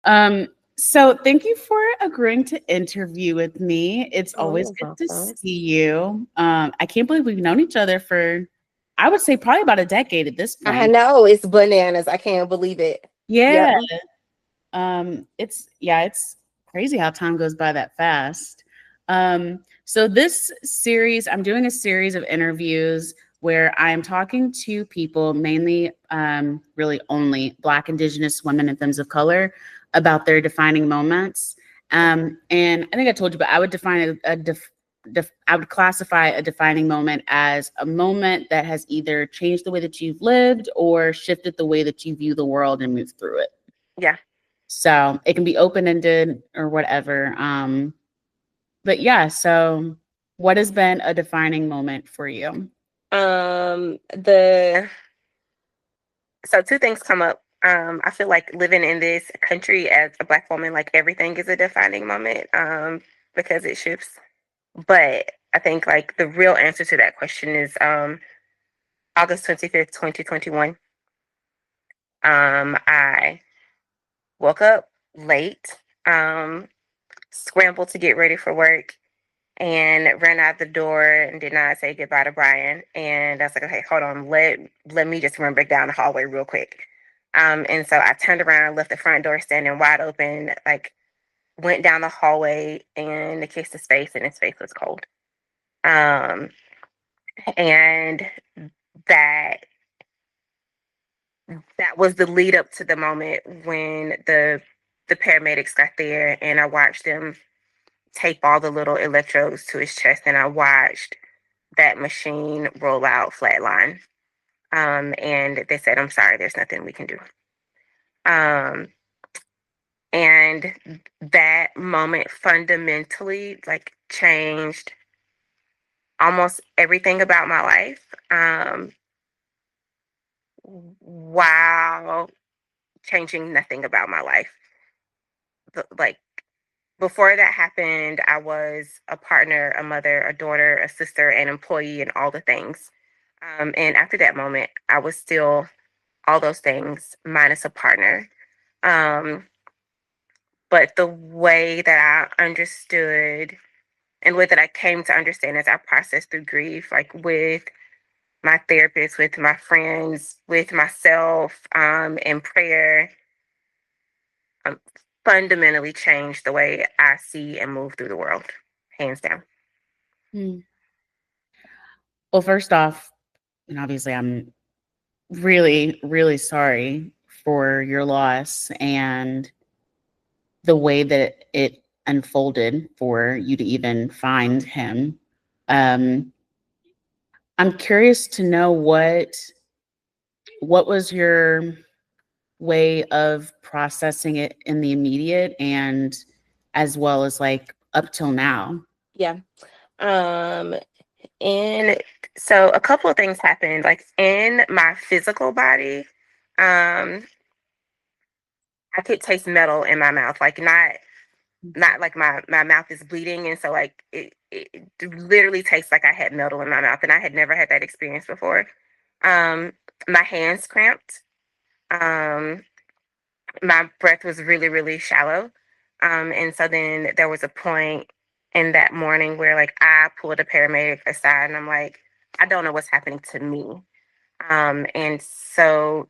Um, so thank you for agreeing to interview with me. It's Oh, always you're good to welcome. see you. I can't believe we've known each other for, I would say, probably about a decade at this I point. know it's bananas. I can't believe it. Yep. Yeah. It's crazy how time goes by that fast. So this series, I'm doing a series of interviews where I am talking to people, mainly really only Black, Indigenous women and femmes of color, about their defining moments. And I think I told you, but I would define I would classify a defining moment as a moment that has either changed the way that you've lived or shifted the way that you view the world and move through it. Yeah. So it can be open ended or whatever. But yeah, so what has been a defining moment for you? The So two things come up. I feel like living in this country as a Black woman, like everything is a defining moment, because it shifts. But I think like the real answer to that question is August 25th, 2021. I woke up late, um, scrambled to get ready for work, and ran out the door and did not say goodbye to Brian. And I was like, okay, hold on, let me just run back down the hallway real quick. And so I turned around, left the front door standing wide open, like went down the hallway and kissed his face, and his face was cold. Um, and that that was the lead up to the moment when the paramedics got there, and I watched them tape all the little electrodes to his chest, and I watched that machine roll out flatline. And they said, "I'm sorry, there's nothing we can do." Um, and that moment fundamentally like changed almost everything about my life. While changing nothing about my life. Like before that happened, I was a partner, a mother, a daughter, a sister, an employee, and all the things. And after that moment, I was still all those things minus a partner. Um, but the way that I understood and way that I came to understand as I processed through grief, like with my therapist, with my friends, with myself, and prayer, um, fundamentally changed the way I see and move through the world, hands down. Hmm. Well, first off, and obviously, I'm really, really sorry for your loss and the way that it unfolded for you to even find him. Um, I'm curious to know what was your way of processing it in the immediate and as well as like up till now. Yeah. Um, and so a couple of things happened, like in my physical body. Um, I could taste metal in my mouth, like not like my mouth is bleeding, and so like it literally tastes like I had metal in my mouth, and I had never had that experience before. Um, my hands cramped. Um, my breath was really, really shallow. And so then there was a point in that morning where like I pulled a paramedic aside and I'm like, I don't know what's happening to me. And so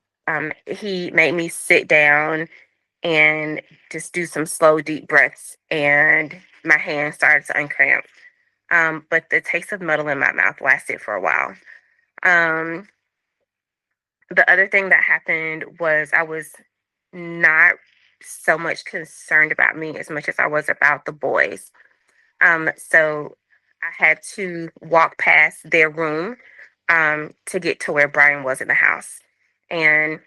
he made me sit down and just do some slow, deep breaths, and my hands started to uncramp. But the taste of metal in my mouth lasted for a while. Um, the other thing that happened was I was not so much concerned about me as much as I was about the boys. So I had to walk past their room to get to where Brian was in the house. And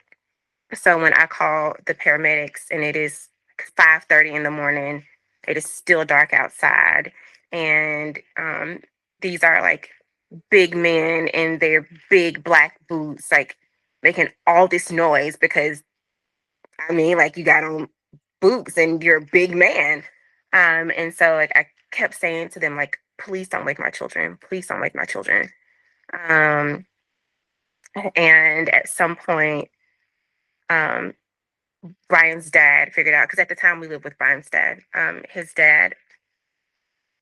so when I call the paramedics and it is 5:30 in the morning, it is still dark outside, and these are like big men in their big black boots, like making all this noise because I mean, like you got on boots and you're a big man. And so like I kept saying to them, like, please don't wake my children. Please don't wake my children. Um, and at some point, um, Brian's dad figured out, because at the time we lived with Brian's dad. His dad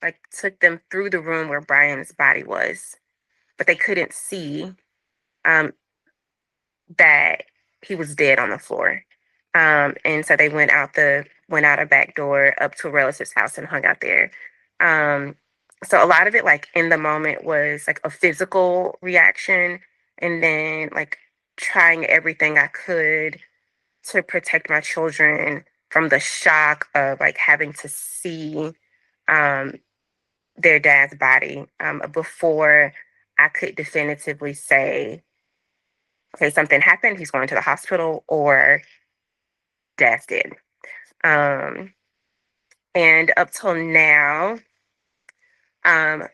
like took them through the room where Brian's body was, but they couldn't see um, that he was dead on the floor. And so they went out a back door up to a relative's house and hung out there. Um, so a lot of it, like in the moment, was like a physical reaction, and then like trying everything I could to protect my children from the shock of like having to see um, their dad's body before I could definitively say, okay, something happened, he's going to the hospital, or dad's dead. Um, and up till now, um,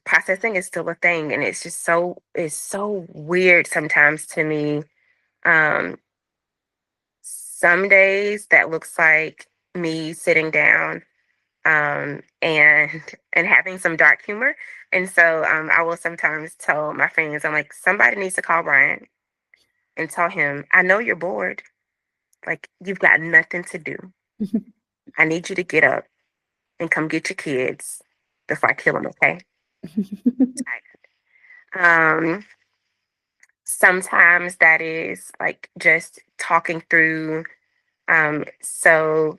processing is still a thing, and it's so weird sometimes to me. Um, some days that looks like me sitting down and having some dark humor. And so I will sometimes tell my friends, I'm like, somebody needs to call Brian and tell him, I know you're bored. Like, you've got nothing to do. I need you to get up and come get your kids before I kill them, okay? Um, sometimes that is like just talking through. So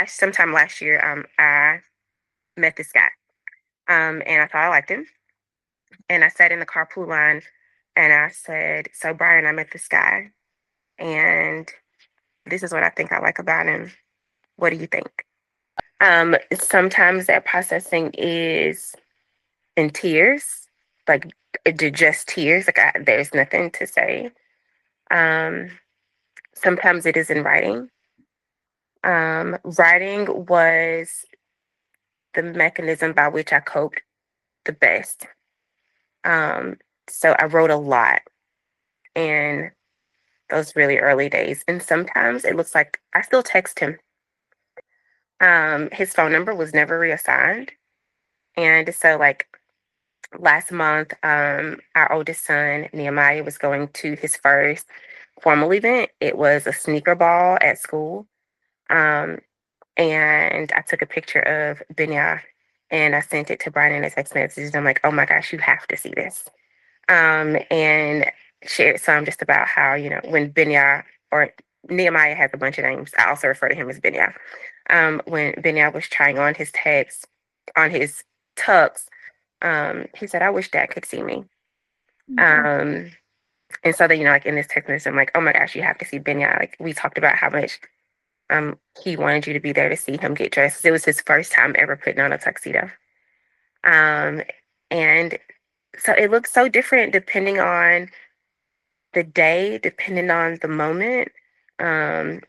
sometime last year, I met this guy, and I thought I liked him. And I sat in the carpool line, and I said, "So Brian, I met this guy, and this is what I think I like about him. What do you think?" Sometimes that processing is in tears, like just tears. Like there's nothing to say. Um, sometimes it is in writing. Writing was the mechanism by which I coped the best. Um, so I wrote a lot in those really early days, and sometimes it looks like I still text him. His phone number was never reassigned, and so like last month, our oldest son, Nehemiah, was going to his first formal event. It was a sneaker ball at school. Um, and I took a picture of Benya and I sent it to Brian in a text message. I'm like, oh my gosh, you have to see this. And shared some just about how, when Benya or Nehemiah has a bunch of names, I also refer to him as Benya. When Benya was trying on his text, on his tux, he said, I wish dad could see me. Um, and so that, like in this text message, I'm like, oh my gosh, you have to see Benya. Like we talked about how much he wanted you to be there to see him get dressed. It was his first time ever putting on a tuxedo. Um, and so it looks so different depending on the day, depending on the moment. Um,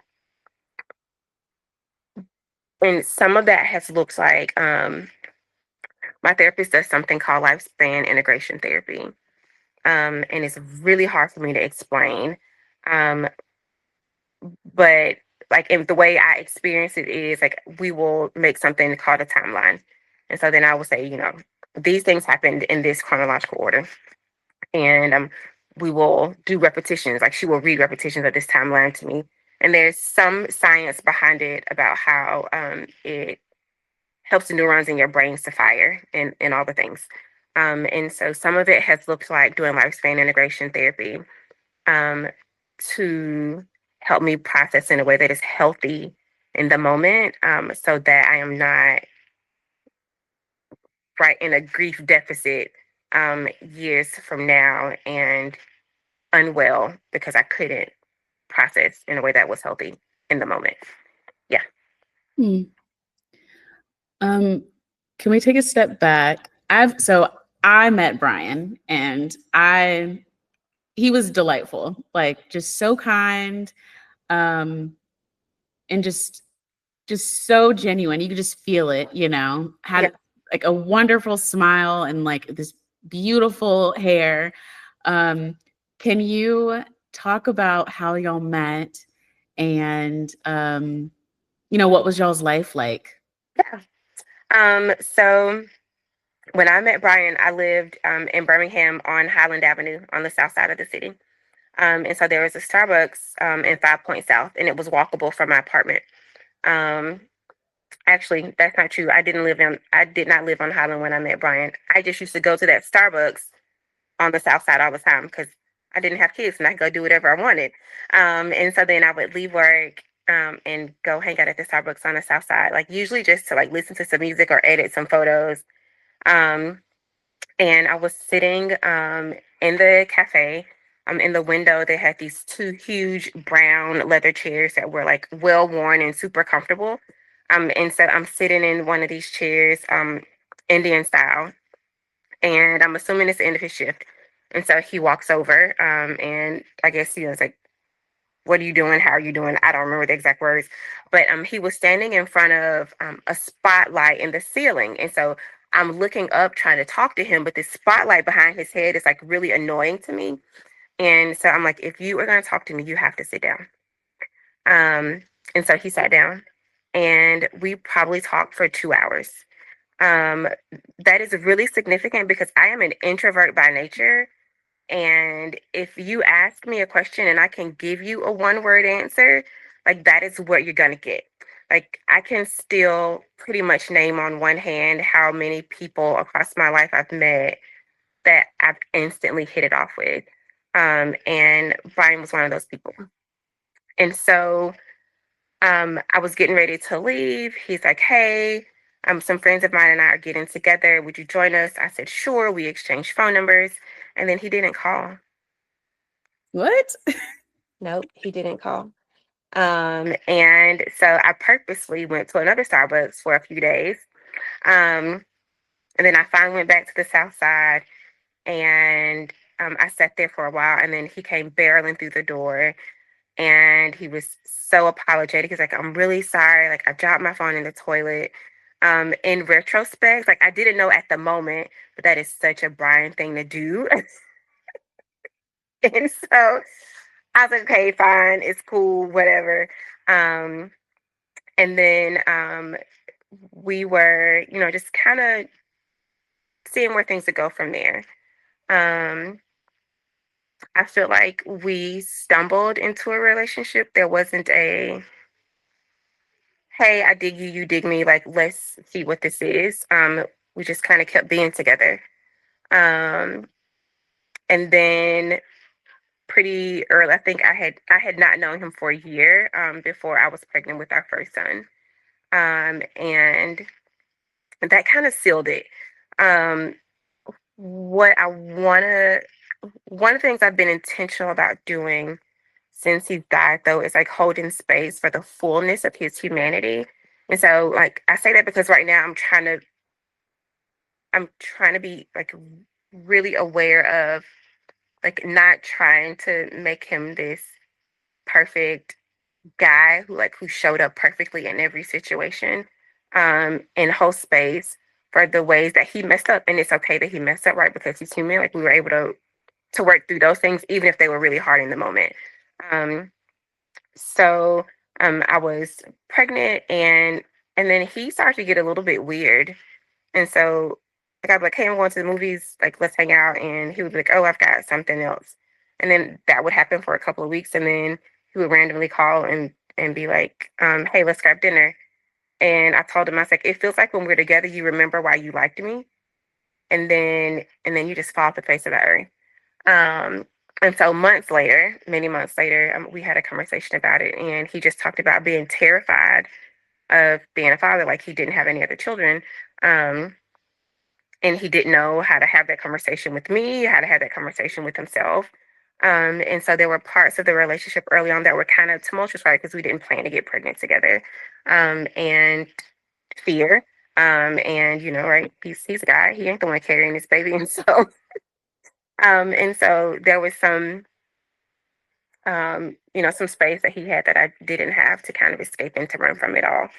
and some of that has looked like my therapist does something called lifespan integration therapy. And it's really hard for me to explain. Um, but like in the way I experience it is like we will make something called a timeline. And so then I will say, these things happened in this chronological order. And we will do repetitions. Like she will read repetitions of this timeline to me. And there's some science behind it about how it helps the neurons in your brains to fire and all the things. And so some of it has looked like doing lifespan integration therapy to help me process in a way that is healthy in the moment, so that I am not right in a grief deficit years from now and unwell because I couldn't process in a way that was healthy in the moment. Yeah. Hmm. Can we take a step back? I met Brian and he was delightful, like just so kind, and just so genuine. You could just feel it, Yeah. had like a wonderful smile and like this beautiful hair. Um, can you talk about how y'all met and what was y'all's life like? Yeah. So when I met Brian, I lived in Birmingham on Highland Avenue on the south side of the city. And so there was a Starbucks in 5 Point South, and it was walkable from my apartment. Um, Actually, that's not true. I did not live on Highland when I met Brian. I just used to go to that Starbucks on the South Side all the time because I didn't have kids and I could go do whatever I wanted. And so then I would leave work and go hang out at the Starbucks on the South Side, like usually just to like listen to some music or edit some photos. Um, and I was sitting in the cafe. In the window, they had these two huge brown leather chairs that were like well worn and super comfortable. And so I'm sitting in one of these chairs, Indian style, and I'm assuming it's the end of his shift. And so he walks over, and I guess he was like, "What are you doing? How are you doing?" I don't remember the exact words, but he was standing in front of a spotlight in the ceiling, and so I'm looking up trying to talk to him, but the spotlight behind his head is like really annoying to me. And so I'm like, "If you are going to talk to me, you have to sit down." Um, and so he sat down, and we probably talked for 2 hours. Um, that is really significant because I am an introvert by nature. And if you ask me a question and I can give you a one word answer, like that is what you're going to get. Like I can still pretty much name on one hand how many people across my life I've met that I've instantly hit it off with. And Brian was one of those people. And so I was getting ready to leave. He's like, "Hey, some friends of mine and I are getting together. Would you join us?" I said, "Sure." We exchanged phone numbers, and then he didn't call. What? Nope, he didn't call. And so I purposely went to another Starbucks for a few days. Um, and then I finally went back to the South Side, and I sat there for a while, and then he came barreling through the door, and he was so apologetic. He's like, "I'm really sorry. Like, I dropped my phone in the toilet." In retrospect, like, I didn't know at the moment, but that is such a Brian thing to do. And so I was like, "Okay, fine. It's cool, whatever." Um, and then we were, just kind of seeing where things would go from there. Um, I feel like we stumbled into a relationship. There wasn't a, "Hey, I dig you, you dig me, like let's see what this is." We just kind of kept being together. Um, and then pretty early, I think I had not known him for a year before I was pregnant with our first son. And that kind of sealed it. Um, what I want to One of the things I've been intentional about doing since he died, though, is like holding space for the fullness of his humanity. And so, like, I say that because right now I'm trying to be like really aware of like not trying to make him this perfect guy who showed up perfectly in every situation, and hold space for the ways that he messed up. And it's okay that he messed up, right? Because he's human. Like we were able to work through those things, even if they were really hard in the moment. Um, so I was pregnant, and then he started to get a little bit weird. And so like I'd be like, "Hey, I'm going to the movies, like let's hang out." And he would be like, "Oh, I've got something else." And then that would happen for a couple of weeks, and then he would randomly call and be like, "Hey, let's grab dinner." And I told him, I was like, "It feels like when we're together, you remember why you liked me, and then you just fall off the face of the earth." Um, and so months later, many months later, we had a conversation about it, and he just talked about being terrified of being a father, like he didn't have any other children. Um, and he didn't know how to have that conversation with me, how to have that conversation with himself. And so there were parts of the relationship early on that were kind of tumultuous, right? Because we didn't plan to get pregnant together, and fear. And right, he's a guy. He ain't the one carrying this baby, and so there was some space that he had that I didn't have to kind of escape and to run from it all.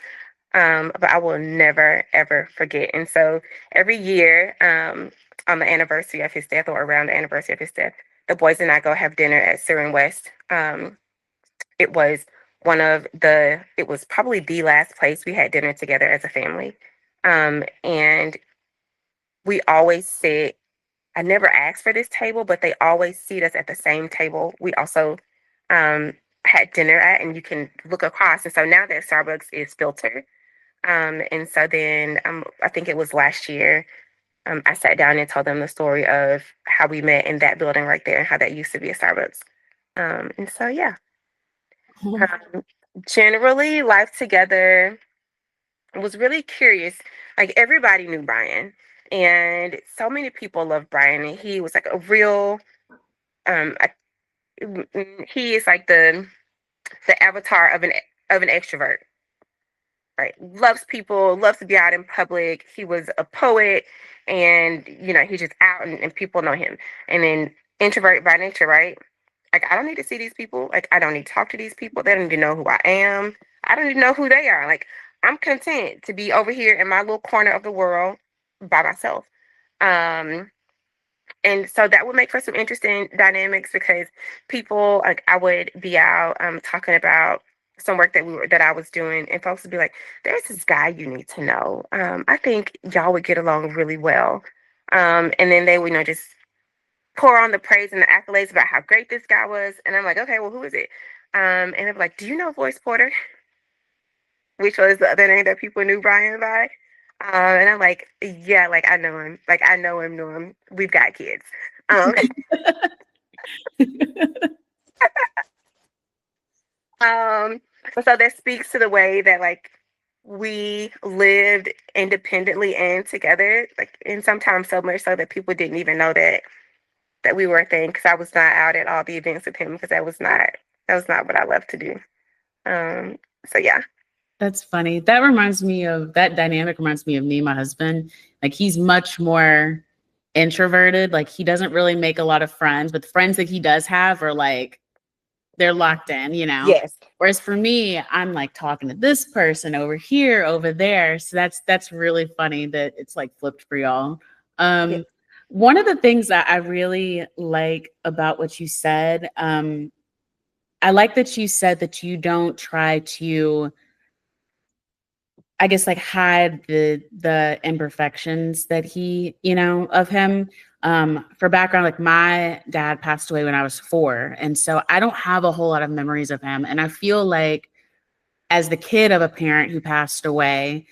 But I will never ever forget. And so every year, on the anniversary of his death or around the anniversary of his death, the boys and I go have dinner at Syren West. It was it was probably the last place we had dinner together as a family. And we always sit I never asked for this table, but they always seat us at the same table. We also um, had dinner at, and you can look across. And so now that Starbucks is filtered, and so then I think it was last year, I sat down and told them the story of how we met in that building right there and how that used to be a Starbucks. And so, yeah, um, generally, life together was really curious. Like everybody knew Brian, and so many people loved Brian, and he was like a real. I, he is like the avatar of an extrovert, right? Loves people, loves to be out in public. He was a poet, and he's just out, and people know him. And then introvert by nature, right? Like I don't need to see these people. Like I don't need to talk to these people. They don't need to know who I am. I don't even know who they are. Like I'm content to be over here in my little corner of the world by myself. Um, and so that would make for some interesting dynamics because people like I would be out talking about some work that I was doing, and folks would be like, "There's this guy you need to know. I think y'all would get along really well." And then they would just pour on the praise and the accolades about how great this guy was, and I'm like, "Okay, well, who is it?" And they're like, "Do you know Voice Porter?" Which was the other name that people knew Brian by. And I'm like, yeah, like I know him. Like I know him. We've got kids. Um, um, so that speaks to the way that like we lived independently and together, like and sometimes so much so that people didn't even know that we were a thing because I was not out at all the events with him because that was not what I love to do. Um, so yeah, That's funny. That dynamic reminds me of me and my husband. Like he's much more introverted. Like he doesn't really make a lot of friends, but the friends that he does have are like they're locked in. yes, Whereas for me, I'm like talking to this person over here, over there. So that's really funny that it's like flipped for y'all. yeah, Um, one of the things that I really like about what you said, I like that you said that you don't try to, I guess, like hide the imperfections that of him. For background, like my dad passed away when I was 4, and so I don't have a whole lot of memories of him. And I feel like as the kid of a parent who passed away,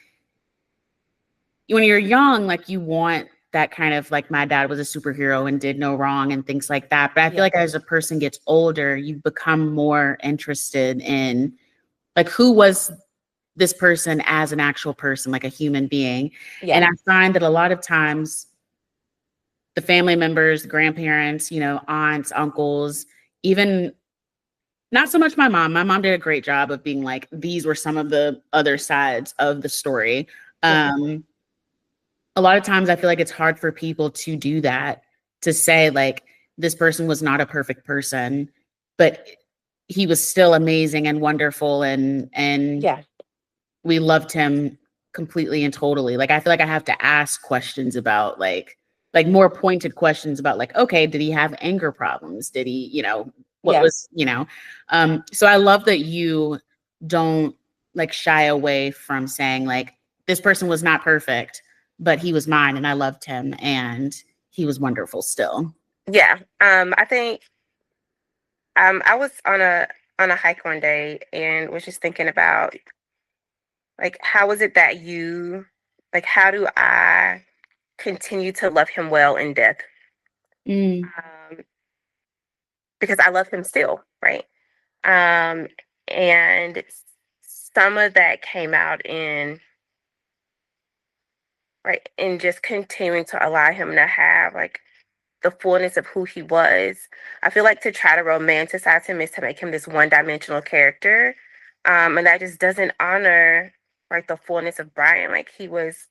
when you're young, like you want that kind of like my dad was a superhero and did no wrong and things like that. But I feel yeah, like as a person gets older, you become more interested in like who was this person as an actual person, like a human being. And yeah, I find that a lot of times the family members, grandparents, aunts, uncles, even not so much my mom. My mom did a great job of being like, these were some of the other sides of the story. yeah, A lot of times I feel like it's hard for people to do that, to say like this person was not a perfect person, but he was still amazing and wonderful and yeah, we loved him completely and totally. Like I feel like I have to ask questions about like more pointed questions about like, okay, did he have anger problems? Did he, what yeah, was, so I love that you don't like shy away from saying like this person was not perfect, but he was mine and I loved him and he was wonderful still. yeah. I think I was on a hike one day and was just thinking about like how is it that you like how do I continue to love him well in death? Mm, Um, because I love him still, right? Um, and some of that came out in right in just continuing to allow him to have like the fullness of who he was. I feel like to try to romanticize him is to make him this one-dimensional character, and that just doesn't honor like the fullness of Brian. Like he was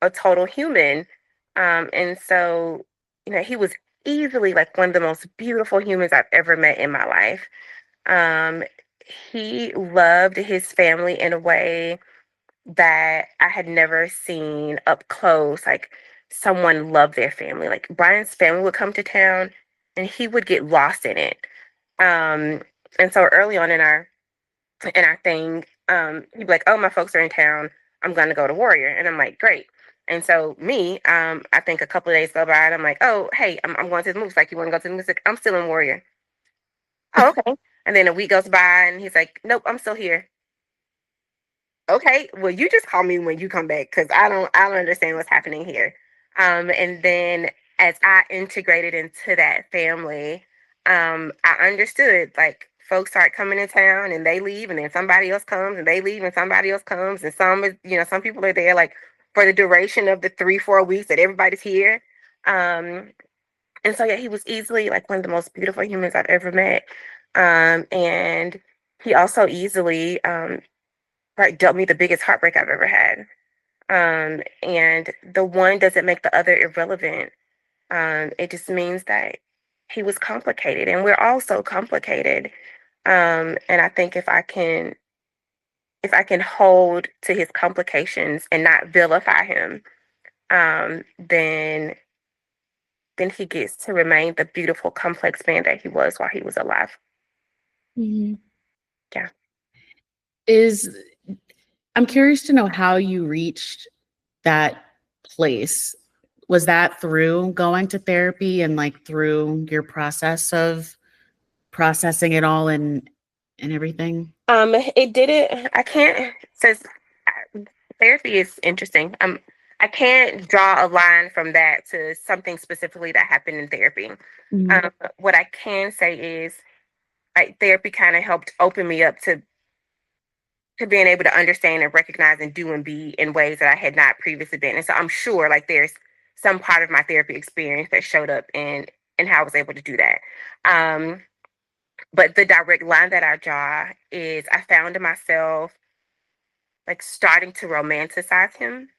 a total human, and so he was easily like one of the most beautiful humans I've ever met in my life. Um, he loved his family in a way that I had never seen up close. Like someone loved their family. Like Brian's family would come to town and he would get lost in it. Um, and so early on in our thing, he'd be like, "Oh, my folks are in town. I'm gonna go to Warrior," and I'm like, "Great." And so I think a couple of days go by and I'm like, oh, hey, I'm going to the movies. Like, you want to go to the music? I'm still in Warrior. Oh, okay. And then a week goes by and he's like, nope, I'm still here. Okay, well, you just call me when you come back because I don't understand what's happening here. And then as I integrated into that family, I understood like folks start coming in town and they leave, and then somebody else comes and they leave, and somebody else comes, and some people are there like for the duration of the 3 4 weeks that everybody's here. Um, and so yeah, he was easily like one of the most beautiful humans I've ever met. And he also easily right, dealt me the biggest heartbreak I've ever had. And the one doesn't make the other irrelevant. It just means that he was complicated, and we're all so complicated. And I think if I can hold to his complications and not vilify him, um, then then he gets to remain the beautiful, complex man that he was while he was alive. Mhm. Yeah. Is I'm curious to know how you reached that place. Was that through going to therapy and like through your process of processing it all and everything? It didn't. I can't. Says therapy is interesting. I can't draw a line from that to something specifically that happened in therapy. Mhm. What I can say is, like, therapy kind of helped open me up to being able to understand and recognize and do and be in ways that I had not previously been. And so I'm sure, like, there's some part of my therapy experience that showed up in how I was able to do that. Um, but the direct line that I draw is I found myself like starting to romanticize him.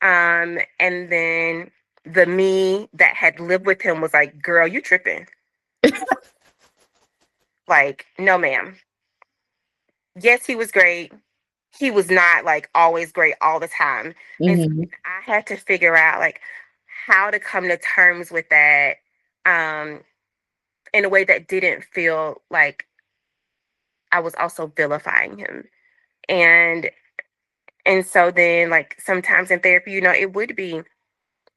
And then the me that had lived with him was like, girl, you tripping. Like, no, ma'am. Yes, he was great. He was not like always great all the time. And so Mhm. I had to figure out like how to come to terms with that um, in a way that didn't feel like I was also vilifying him. And and so then like sometimes in therapy, it would be,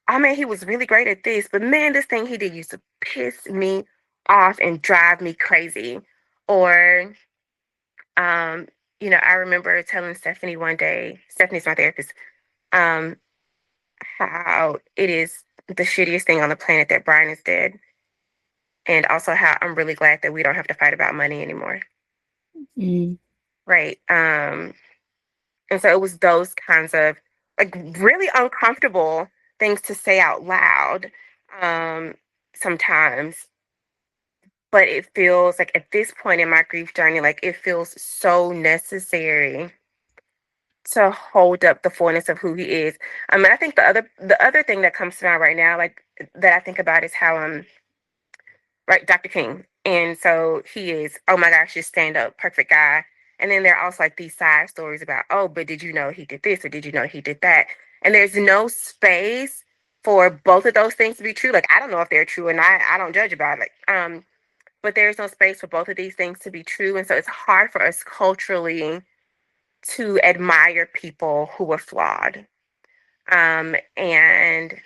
oh man, he was really great at this, but man, this thing he did used to piss me off and drive me crazy. Or, um, I remember telling Stephanie one day, Stephanie's my therapist, um, how it is the shittiest thing on the planet that Brian is dead. And also how I'm really glad that we don't have to fight about money anymore. Mhm. Right. And so it was those kinds of like really uncomfortable things to say out loud um, sometimes. But it feels like at this point in my grief journey, like it feels so necessary to hold up the fullness of who he is. And I think the other thing that comes to mind right now, like that I think about is how right, Dr. King. And so he is, oh my gosh, just stand up, perfect guy. And then there are also like these side stories about, oh, but did you know he did this or did you know he did that? And there's no space for both of those things to be true. Like I don't know if they're true, and I don't judge about it. But there's no space for both of these things to be true. And so it's hard for us culturally to admire people who are flawed. And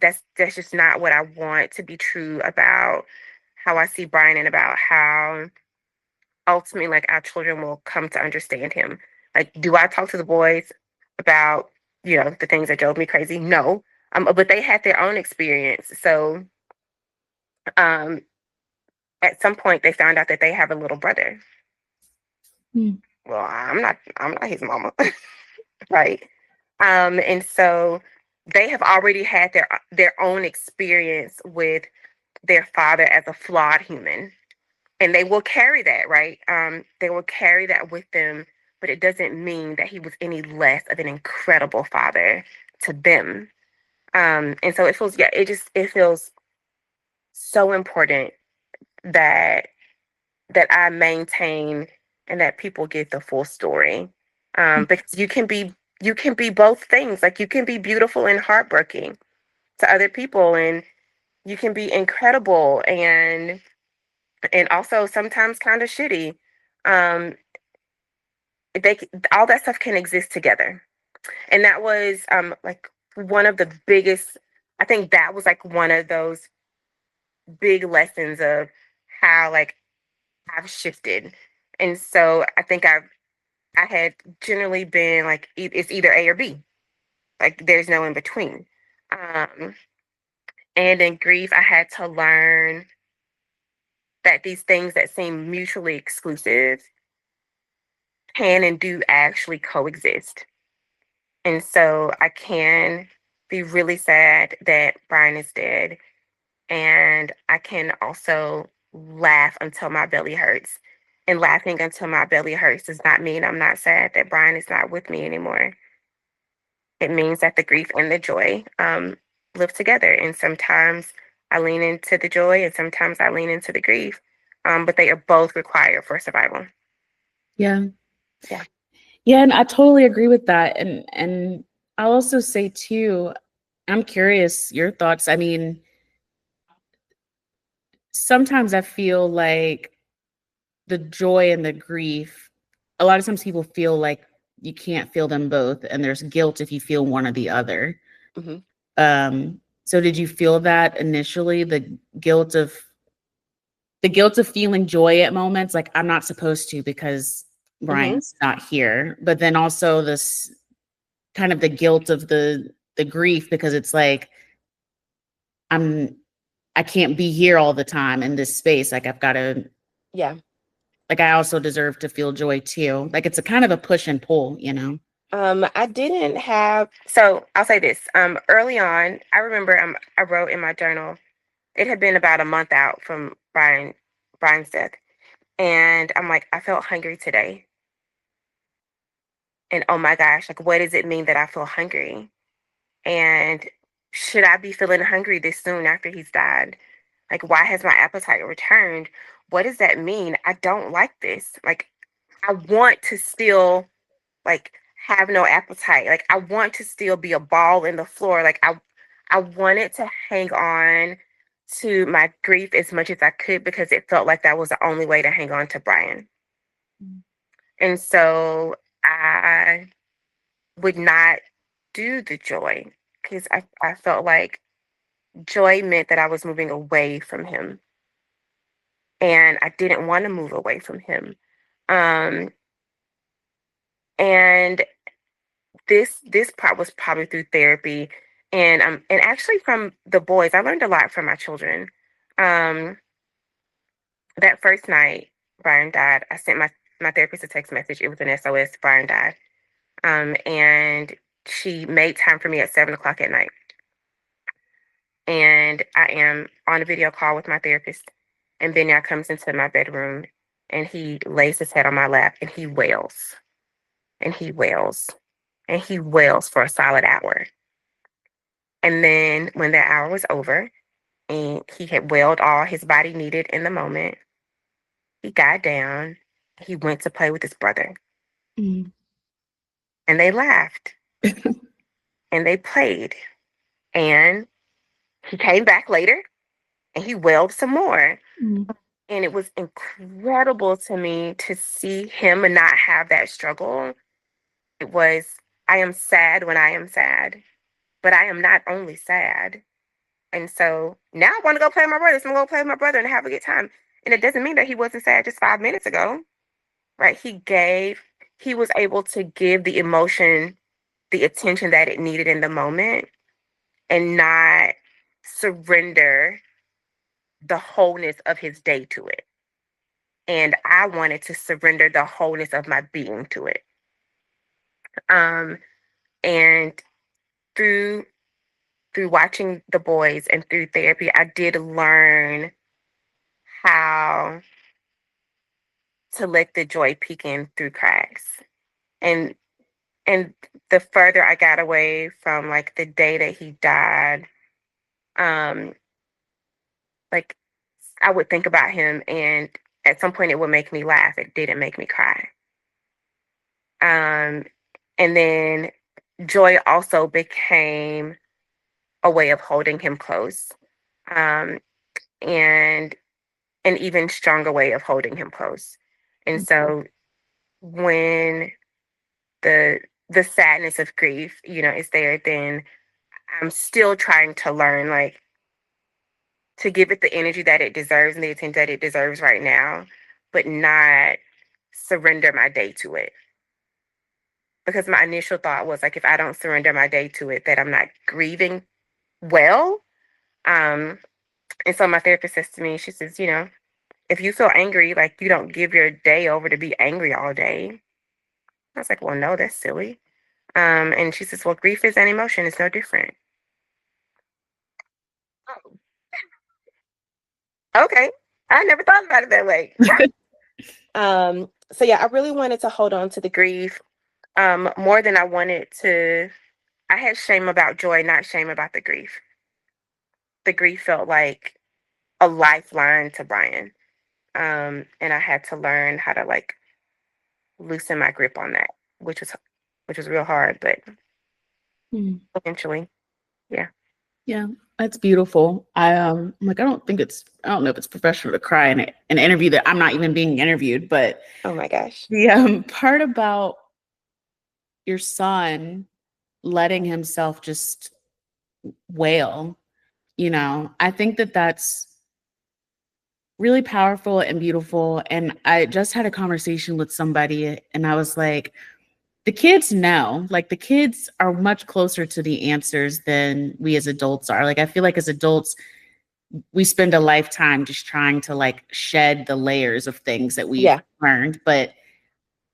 that's just not what I want to be true about how I see Brian and about how ultimately like our children will come to understand him. Like, do I talk to the boys about, the things that drove me crazy? No. But they had their own experience. So um at some point they found out that they have a little brother. Mhm. Well, I'm not his mama. Right. And so they have already had their own experience with their father as a flawed human, and they will carry that, right? They will carry that with them, but it doesn't mean that he was any less of an incredible father to them. And so it feels, yeah, it feels so important that I maintain and that people get the full story. Because you can be both things. Like you can be beautiful and heartbreaking to other people, and you can be incredible and also sometimes kind of shitty. Um, all that stuff can exist together. And that was like one of the biggest, I think that was like one of those big lessons of how like I've shifted. And so I think I had generally been like it's either A or B. Like there's no in between. Um and in grief I had to learn that these things that seem mutually exclusive can and do actually coexist. And so I can be really sad that Brian is dead. And I can also laugh until my belly hurts. And laughing until my belly hurts does not mean I'm not sad that Brian is not with me anymore. It means that the grief and the joy live together. And sometimes I lean into the joy and sometimes I lean into the grief. But they are both required for survival. Yeah. Yeah. Yeah, and I totally agree with that. And I'll also say too, I'm curious your thoughts. I mean, sometimes I feel like the joy and the grief, a lot of times people feel like you can't feel them both, and there's guilt if you feel one or the other. Mm-hmm. So did you feel that initially, guilt of the guilt of feeling joy at moments, like I'm not supposed to because Mm-hmm. Brian's not here, but then also this kind of the guilt of the grief because it's like I'm I can't be here all the time in this space. Like I've got to Yeah. like I also deserve to feel joy too. Like it's a kind of a push and pull, you know. I didn't have, so I'll say this. Early on, I remember I wrote in my journal, it had been about a month out from Brian's death. And I'm like, I felt hungry today. And oh my gosh, like what does it mean that I feel hungry? And should I be feeling hungry this soon after he's died? Like, why has my appetite returned? What does that mean? I don't like this. Like, I want to still like have no appetite. Like, I want to still be a ball in the floor. Like, I wanted to hang on to my grief as much as I could because it felt like that was the only way to hang on to Brian. And so I would not do the joy because I felt like joy meant that I was moving away from him. And I didn't want to move away from him. Um, and this part was probably through therapy and actually from the boys. I learned a lot from my children. Um, that first night Brian died, I sent my therapist a text message. It was an SOS, Brian died. And she made time for me at 7 o'clock at night. And I am on a video call with my therapist. And Benya comes into my bedroom and he lays his head on my lap and he wails and he wails and he wails for a solid hour. And then when that hour was over and he had wailed all his body needed in the moment, he got down, he went to play with his brother. Mm. And they laughed and they played. And he came back later and he wailed some more. Mm. And it was incredible to me to see him and not have that struggle. It was, I am sad when I am sad, but I am not only sad. And so now I want to go play with my brother. So I'm going to play with my brother and have a good time. And it doesn't mean that he wasn't sad just 5 minutes ago, right? He was able to give the emotion the attention that it needed in the moment and not surrender the wholeness of his day to it. And I wanted to surrender the wholeness of my being to it. Um, and through watching the boys and through therapy, I did learn how to let the joy peek in through cracks. And and the further I got away from like the day that he died, um, like I would think about him and at some point it would make me laugh. It didn't make me cry. Um, and then joy also became a way of holding him close. Um, and an even stronger way of holding him close. And so when the sadness of grief, is there, then I'm still trying to learn, like, to give it the energy that it deserves and the attention that it deserves right now, but not surrender my day to it. Because my initial thought was like, if I don't surrender my day to it, that I'm not grieving well. Um, and so my therapist says to me, she says, if you feel angry, like you don't give your day over to be angry all day. I was like, well, no, that's silly. And she says, well, grief is an emotion. It's no different. Oh, okay. I never thought about it that way. So yeah, I really wanted to hold on to the grief more than I wanted to. I had shame about joy, not shame about the grief. The grief felt like a lifeline to Brian. And I had to learn how to like loosen my grip on that, which was real hard, but eventually, yeah. Yeah, that's beautiful. Like I don't know if it's professional to cry in an interview that I'm not even being interviewed, but Oh my gosh. the part about your son letting himself just wail, I think that that's really powerful and beautiful. And I just had a conversation with somebody and I was like, the kids know, like the kids are much closer to the answers than we as adults are. Like I feel like as adults, we spend a lifetime just trying to like shed the layers of things that we've Yeah. learned. But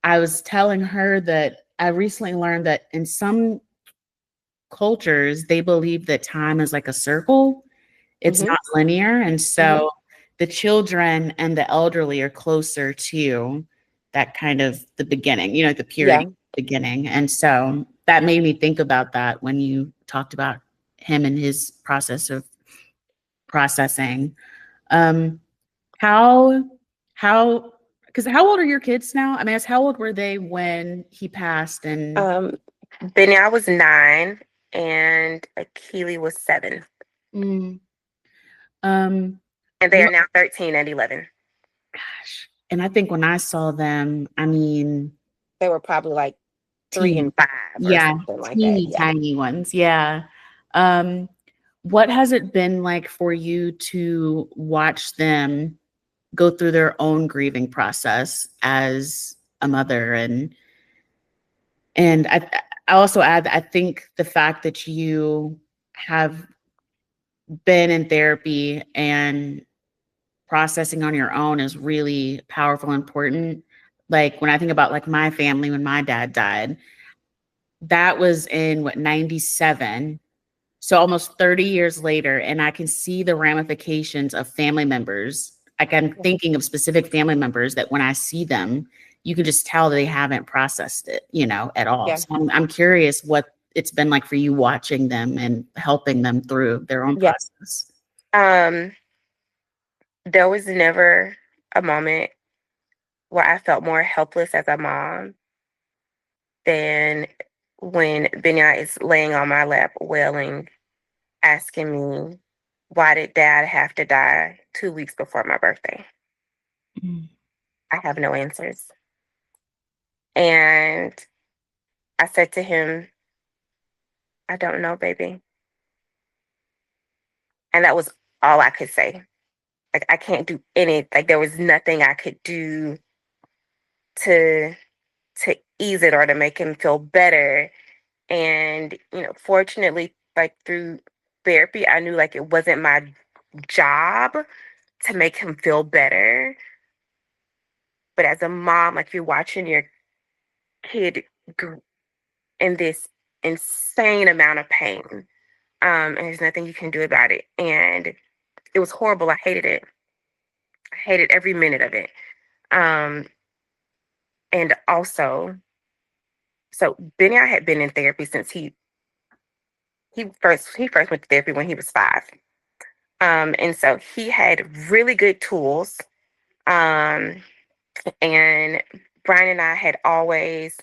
I was telling her that I recently learned that in some cultures, they believe that time is like a circle. It's Mm-hmm. not linear. And Mm-hmm. so the children and the elderly are closer to that kind of the beginning, the Yeah. purity beginning. And so that made me think about that when you talked about him and his process of processing. Um, how, how, because how old are your kids now? I mean, how old were they when he passed? And Um, Benya was 9 and Akili was 7. mm, um, And they are now 13 and 11. gosh, and I think when I saw them, I mean, They were probably like 3 teeny, and 5 or yeah, something like that. teeny Yeah. tiny ones. Yeah. Um, what has it been like for you to watch them go through their own grieving process as a mother? And I also add that I think the fact that you have been in therapy and processing on your own is really powerful and important. Like when I think about like my family, when my dad died, that was in what, 97. So almost 30 years later, and I can see the ramifications of family members. Like I'm thinking of specific family members that when I see them, you can just tell they haven't processed it, at all. Yeah. So I'm curious what it's been like for you watching them and helping them through their own Yeah. process. There was never a moment where I felt more helpless as a mom than when Benya is laying on my lap wailing, asking me, why did dad have to die 2 weeks before my birthday? Mm. I have no answers. And I said to him, I don't know, baby. And that was all I could say. Like, I can't do like, there was nothing I could do to ease it or to make him feel better. And, fortunately, like through therapy, I knew like it wasn't my job to make him feel better. But as a mom, like you're watching your kid in this insane amount of pain. And there's nothing you can do about it. And it was horrible. I hated it. I hated every minute of it. Um, and also, so Benny, I had been in therapy since he first went to therapy when he was 5. And so he had really good tools. Um, and Brian and I had always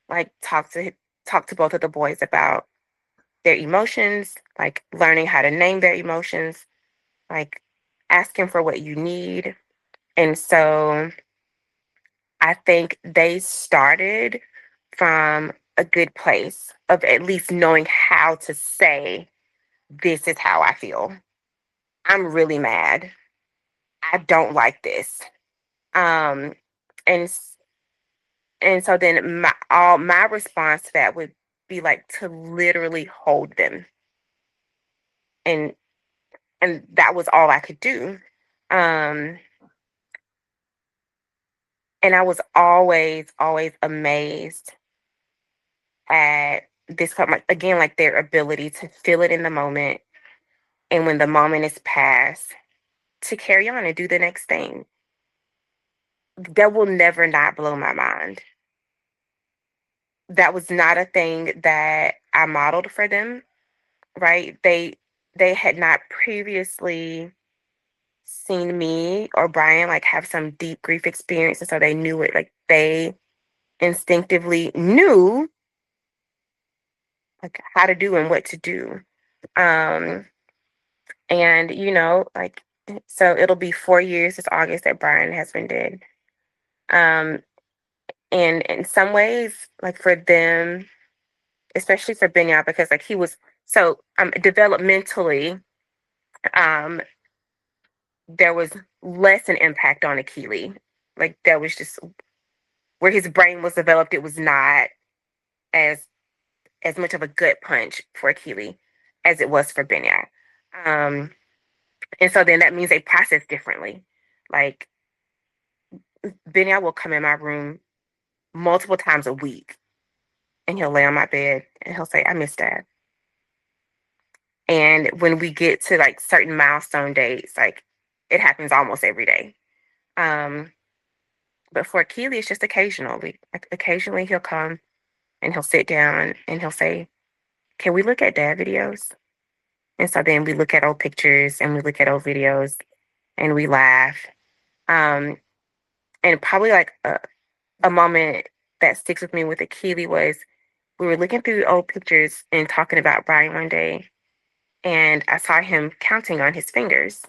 like talked to both of the boys about their emotions, like learning how to name their emotions, like asking for what you need. And so I think they started from a good place of at least knowing how to say this is how I feel. I'm really mad. I don't like this. Um, and and so then my response to that would be like to literally hold them, and that was all I could do. Um, and I was always amazed at this, like, again, like their ability to feel it in the moment, and when the moment is past, to carry on and do the next thing. That will never not blow my mind. That was not a thing that I modeled for them, right? They had not previously seen me or Brian like have some deep grief experience, and so they knew it. Like they instinctively knew like how to do and what to do. Um, and like, so it'll be 4 years this August that Brian has been dead. Um, and in some ways, like for them, especially for Benya, because like he was so developmentally, um, there was less an impact on Akili. Like that was just where his brain was developed. It was not as much of a gut punch for Akili as it was for Benya. Um, and so then that means they process differently. Like Benya will come in my room multiple times a week, and he'll lay on my bed and he'll say, "I miss Dad." And when we get to like certain milestone dates, like it happens almost every day. Um, but for Keely, it's just occasionally. Like occasionally he'll come and he'll sit down and he'll say, "Can we look at dad videos?" And so then we look at old pictures and we look at old videos and we laugh. Um, and probably like a moment that sticks with me with Keely was we were looking through old pictures and talking about Brian one day, and I saw him counting on his fingers.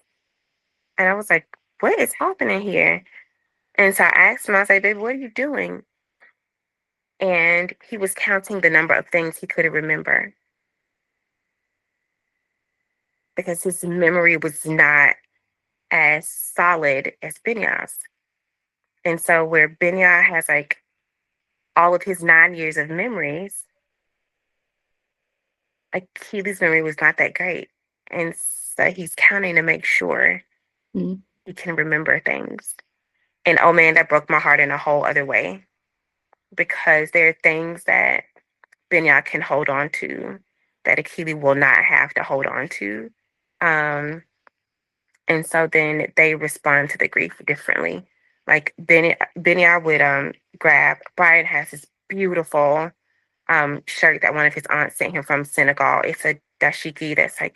And I was like, what is happening here? And so I asked him, I was like, baby, what are you doing? And he was counting the number of things he couldn't remember because his memory was not as solid as Benya's. And so where Benya has like all of his 9 years of memories, like Keely's memory was not that great. And so he's counting to make sure Mm. he can remember things. And oh man, that broke my heart in a whole other way because there are things that Benya can hold on to that Akili will not have to hold on to. Um, and so then they respond to the grief differently. Like Benya would grab, Brian has this beautiful shirt that one of his aunts sent him from Senegal. It's a dashiki that's like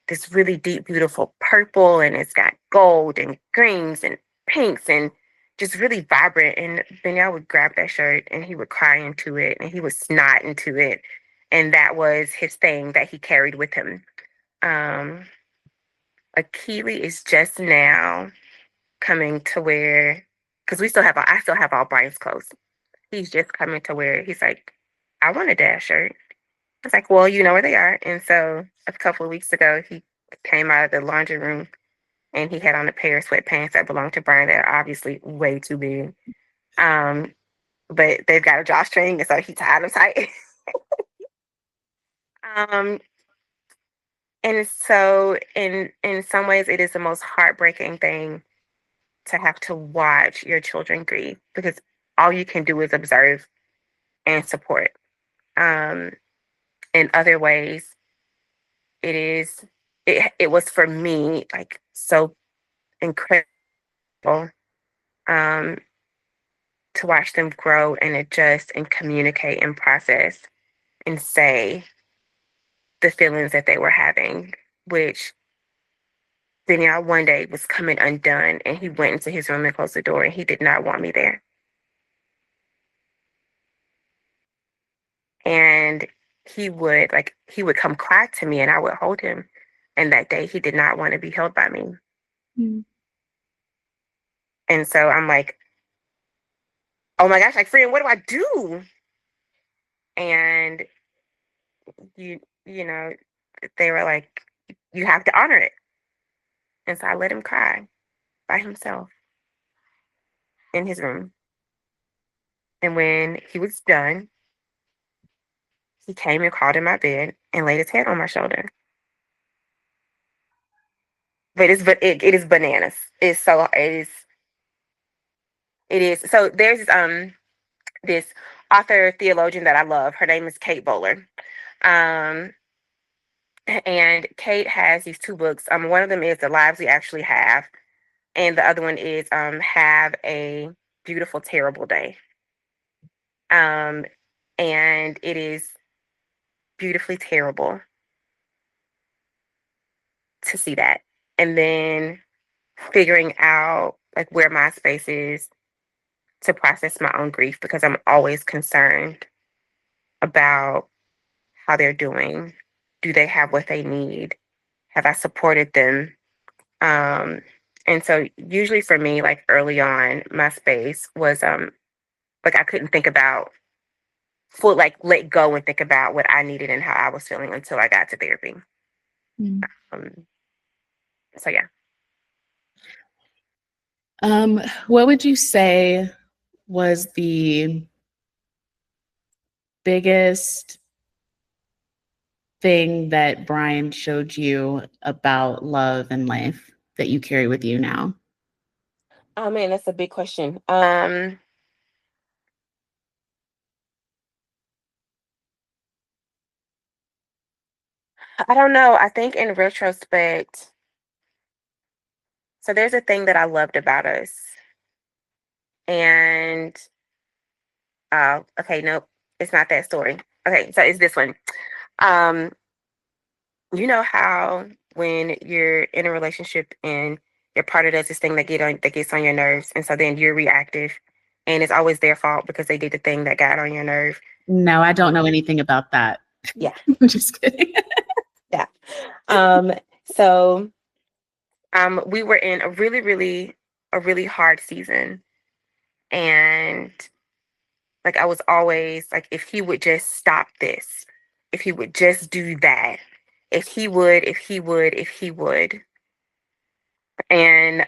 this really deep, beautiful purple, and it's got gold and greens and pinks and just really vibrant. And Benya would grab that shirt and he would cry into it and he would snot into it. And that was his thing that he carried with him. Um, Akili is just now coming to where, because I still have all Brian's clothes. He's just coming to where he's like, I want a dad shirt. I was like, well, you know where they are. And so a couple of weeks ago, he came out of the laundry room and he had on a pair of sweatpants that belonged to Brian that are obviously way too big. Um, but they've got a drawstring, and so he tied them tight. um, and so in some ways, it is the most heartbreaking thing to have to watch your children grieve because all you can do is observe and support. Um, in other ways, it is it was for me like so incredible um, to watch them grow and adjust and communicate and process and say the feelings that they were having, which Danielle one day was coming undone and he went into his room and closed the door and he did not want me there. And he would come cry to me and I would hold him. And that day he did not want to be held by me. Mm. And so I'm like, oh my gosh, like friend, what do I do? And you know, they were like, you have to honor it. And so I let him cry by himself in his room. And when he was done, he came and crawled in my bed and laid his head on my shoulder. It is bananas. It is so there's this author theologian that I love. Her name is Kate Bowler. Um and Kate has these two books. One of them is The Lives We Actually Have, and the other one is Have a Beautiful Terrible Day. Um and it is beautifully terrible to see that. And then figuring out like where my space is to process my own grief, because I'm always concerned about how they're doing. Do they have what they need? Have I supported them? Um, and so usually for me, like early on, my space was like I couldn't think about full like let go and think about what I needed and how I was feeling until I got to therapy. Mm. Um, so yeah. What would you say was the biggest thing that Brian showed you about love and life that you carry with you now? Oh man, that's a big question. I don't know. I think in retrospect, so there's a thing that I loved about us. And okay, nope, it's not that story. Okay, so it's this one. Um, you know how when you're in a relationship and your partner does this thing that gets on your nerves, and so then you're reactive, and it's always their fault because they did the thing that got on your nerve. No, I don't know anything about that. Yeah, I'm just kidding. yeah. So we were in a really hard season, and like I was always like, if he would just stop this, if he would just do that, if he would. And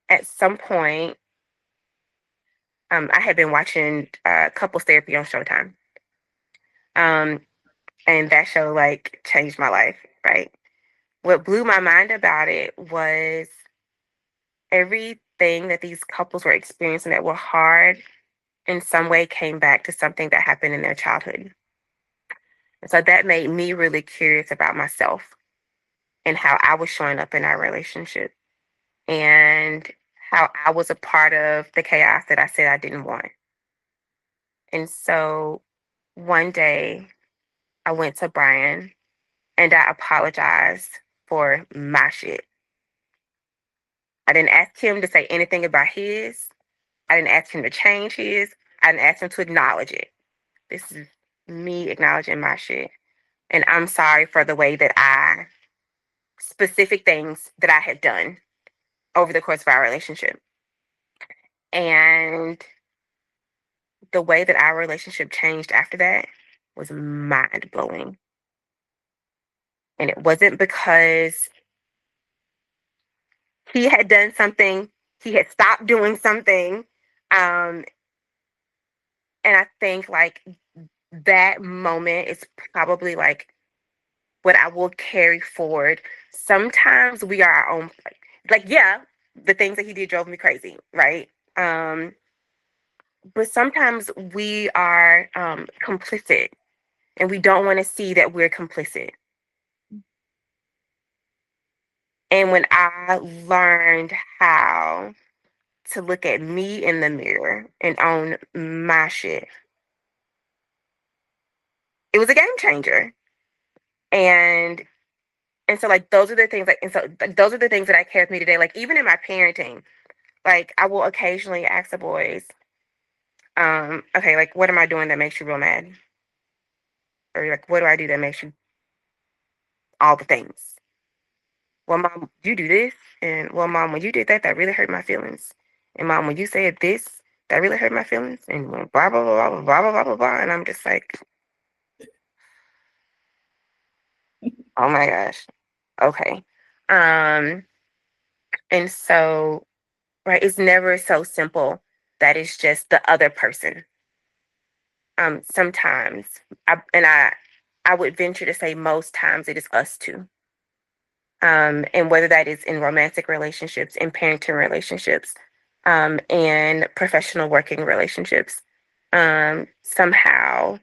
at some point, I had been watching couples therapy on Showtime. Um, and that show like changed my life, right? What blew my mind about it was everything that these couples were experiencing that were hard in some way came back to something that happened in their childhood. And so that made me really curious about myself and how I was showing up in our relationship and how I was a part of the chaos that I said I didn't want. And so one day I went to Brian and I apologized for my shit. I didn't ask him to say anything about his. I didn't ask him to change his. I didn't ask him to acknowledge it. This is me acknowledging my shit. And I'm sorry for the way that specific things that I had done over the course of our relationship. And the way that our relationship changed after that was mind blowing. And it wasn't because he had done something, he had stopped doing something. And I think like that moment is probably like what I will carry forward. Sometimes we are our own, like, yeah, the things that he did drove me crazy, right? But sometimes we are complicit and we don't want to see that we're complicit. And when I learned how to look at me in the mirror and own my shit, it was a game changer. And so like those are the things like and so like, those are the things that I carry with me today. Like even in my parenting, like I will occasionally ask the boys, okay, like what am I doing that makes you real mad? Or like what do I do that makes you all the things? Well, mom, you do this, and well, mom, when you did that, that really hurt my feelings. And mom, when you said this, that really hurt my feelings. And blah blah blah blah blah blah blah blah blah. And I'm just like, Oh my gosh. Okay. Um, and so, right, it's never so simple that it's just the other person. Sometimes, I would venture to say most times it is us two. And whether that is in romantic relationships, in parenting relationships, and professional working relationships, somehow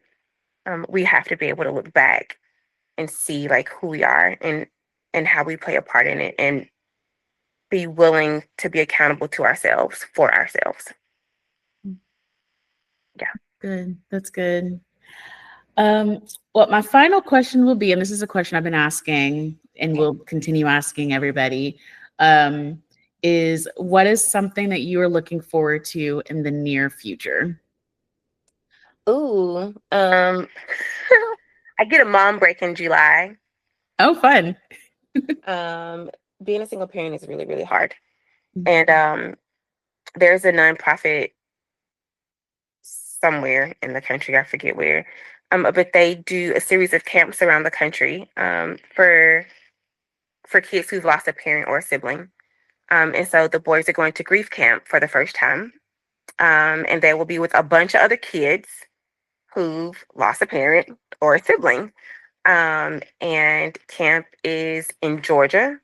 we have to be able to look back and see like who we are and how we play a part in it and be willing to be accountable to ourselves for ourselves. Yeah. Good. That's good. Um, well, my final question will be, and this is a question I've been asking and Okay. will continue asking everybody, um, is what is something that you are looking forward to in the near future? Ooh. I get a mom break in July. Oh, fun. Um, Being a single parent is really, really hard. And there's a nonprofit somewhere in the country, I forget where. But they do a series of camps around the country for kids who've lost a parent or a sibling. And so the boys are going to grief camp for the first time. And they will be with a bunch of other kids who've lost a parent or a sibling. And camp is in Georgia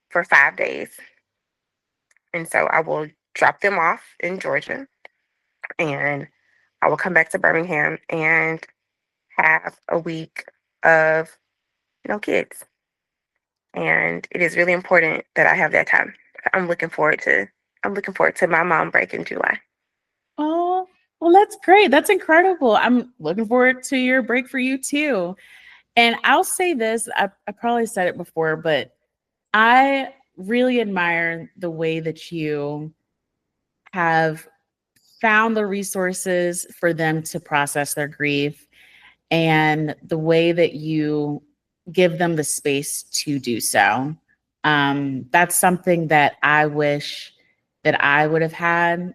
for 5 days. And so I will drop them off in Georgia and I will come back to Birmingham and have a week of kids. And it is really important that I have that time. I'm looking forward to I'm looking forward to my mom break in July. Oh, well, that's great. That's incredible. I'm looking forward to your break for you too. And I'll say this, I probably said it before, but I really admire the way that you have found the resources for them to process their grief and the way that you give them the space to do so. That's something that I wish that I would have had,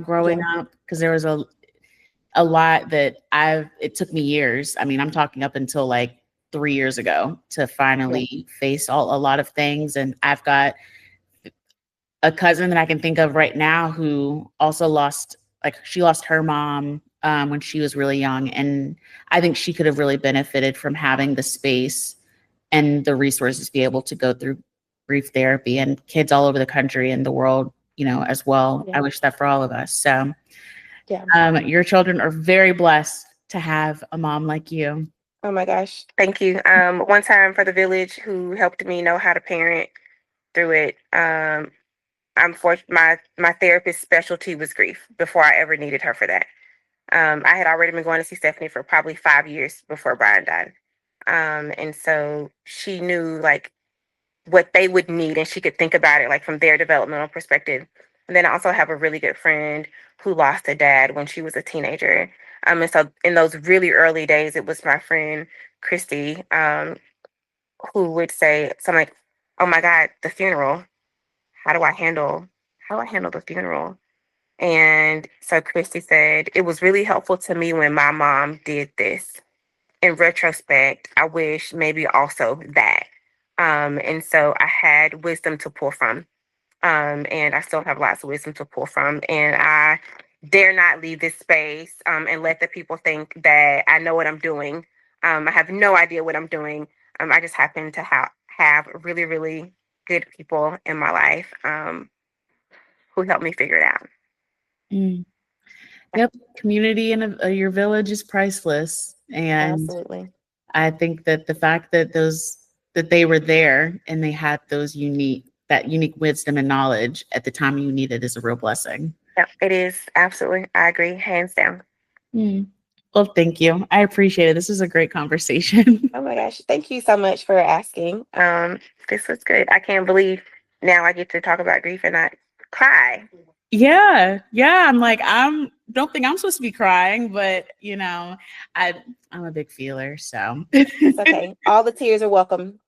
growing Yeah, up, because there was a lot that it took me years. I mean, I'm talking up until like 3 years ago to yeah, finally face a lot of things. And I've got a cousin that I can think of right now who also she lost her mom when she was really young. And I think she could have really benefited from having the space and the resources to be able to go through grief therapy, and kids all over the country and the world, as well. yeah, I wish that for all of us. So yeah. your children are very blessed to have a mom like you. Oh my gosh. Thank you. One time for the village who helped me know how to parent through it. My therapist's specialty was grief before I ever needed her for that. I had already been going to see Stephanie for probably 5 years before Brian died. And so she knew like what they would need and she could think about it like from their developmental perspective. And then I also have a really good friend who lost a dad when she was a teenager. And so in those really early days, it was my friend Christy, who would say something like, "Oh my God, the funeral. How do I handle how do I handle the funeral?" And so Christy said, "It was really helpful to me when my mom did this. In retrospect, I wish maybe also that." And so I had wisdom to pull from. And I still have lots of wisdom to pull from. And I dare not leave this space and let the people think that I know what I'm doing. I have no idea what I'm doing. I just happen to have really, really good people in my life who help me figure it out. Mm. Yep, community in your village is priceless, and Absolutely. I think that the fact that they were there and they had that unique wisdom and knowledge at the time you needed is a real blessing. Yeah, it is. Absolutely. I agree. Hands down. Mm. Well, thank you. I appreciate it. This was a great conversation. Oh my gosh. Thank you so much for asking. This was good. I can't believe now I get to talk about grief and not cry. Yeah, yeah. I'm like, don't think I'm supposed to be crying, but I I'm a big feeler, so It's okay. All the tears are welcome.